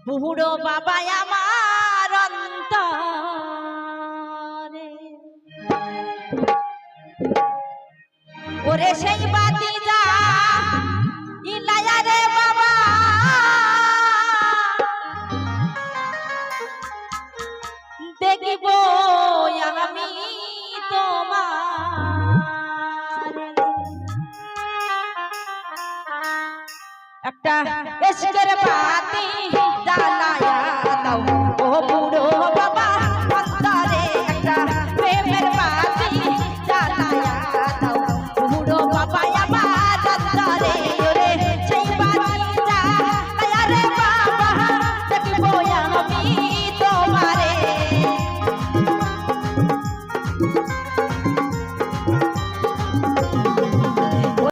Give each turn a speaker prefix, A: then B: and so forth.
A: বুড়ো বাবা আমার অন্তরে ওরে সেই বাতি যা ইলায়া রে বাবা দেখিব আমি তোমার একটা এসকের বাতি যা